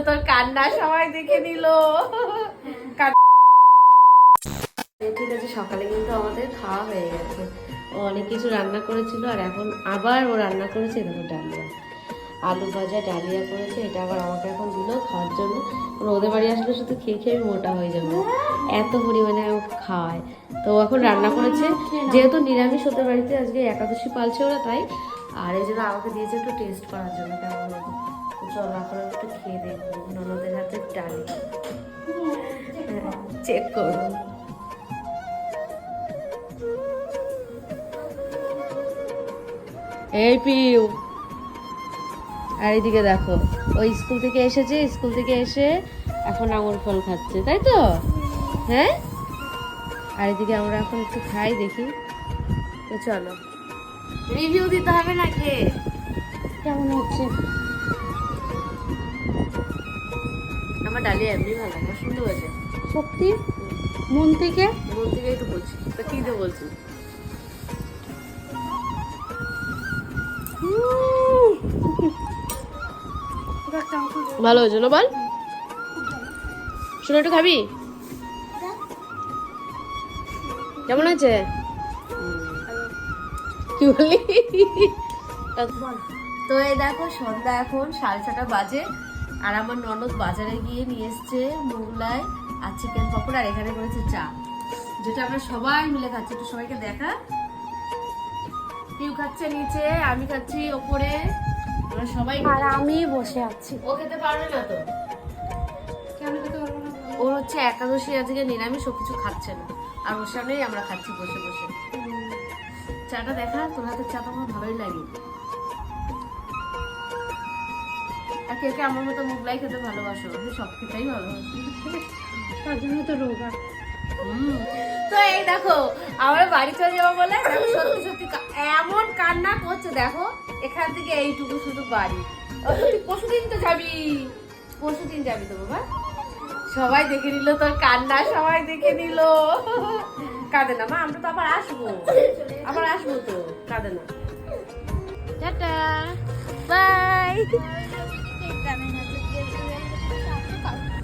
তোর কান্না সবাই দেখে নিল। ঠিক আছে, সকালে কিন্তু আমাদের খাওয়া হয়ে গেছে। ও অনেক কিছু রান্না করেছিল আর এখন আবার ও রান্না করেছে দেখো ডালিয়া, আলু ভাজা ডালিয়া করেছে। এটা আবার আমাকে এখন দিল খাওয়ার জন্য। ওদের বাড়ি আসলে শুধু খেয়ে খেয়ে মোটা হয়ে যাবে, এত পরিমাণে আমাকে খাওয়ায়। তো এখন রান্না করেছে, যেহেতু নিরামিষ ওদের বাড়িতে আজকে একাদশী পালছে ওরা, তাই আর এই জন্য আমাকে দিয়েছে একটু টেস্ট করার জন্য কেমন হবে। চলো এখন একটু খেয়ে দেখবো ননদের হাতে ডালিয়া, চেক করবো। এই পিউ, আর এইদিকে দেখো ওই স্কুল থেকে এসেছে, স্কুল থেকে এসে এখন আঙুর ফল খাচ্ছে, তাই তো? হ্যাঁ, আর এদিকে আমরা এখন একটু খাই দেখি। তো চলো রিভিউ দিতে হবে না, খেয়ে কেমন হচ্ছে। আমার ডালিয়া এমনি ভালো, আমার সুন্দর হয়েছে সত্যি, মন থেকে একটু বলছি। তো কি দিয়ে বলছি, ভালো হয়েছে না বল? শোনো একটু খাবি, কেমন আছে? কি বললি? তো এই দেখো সন্ধ্যা এখন 6:30 বাজে, আর আমার ননদ বাজারে গিয়ে নিয়ে এসছে মোগলাই আর চিকেন পকোড়া, আর এখানে করেছে চা, যেটা আমরা সবাই মিলে খাচ্ছি। একটু সবাইকে দেখা, কেউ খাচ্ছে নিচে, আমি খাচ্ছি ওপরে, আমরা সবাই, আর আমি বসে আছি। ও খেতে পারবে না তো, কেন খেতে পারবো না? ওর হচ্ছে একাদশী, আজকে নিরামিষ, ও কিছু খাচ্ছে না, আর ওর সামনেই আমরা খাচ্ছি বসে বসে। চাটা দেখা, তোর হাতের চাটা আমার ভালোই লাগে। আর কেউ কে আমার মতো মোগলাই খেতে ভালোবাসো, আমি সব খেতেই ভালোবাসি, তার জন্য তো রোগা। তো এই দেখো আমরা বাড়ি চলে যাবো বলে দেখো সত্যি সত্যি এমন কান্না করছে, দেখো এখান থেকে এইটুকু শুধু বাড়ি। তুই পরশুদিন তো যাবি, পরশুদিন যাবি তো বাবা। সবাই দেখে নিল তোর কান্না, সবাই দেখে নিল। কাঁদে না মা, আমরা তো আবার আসবো, আবার আসবো তো, কাঁদে না। Tata, by.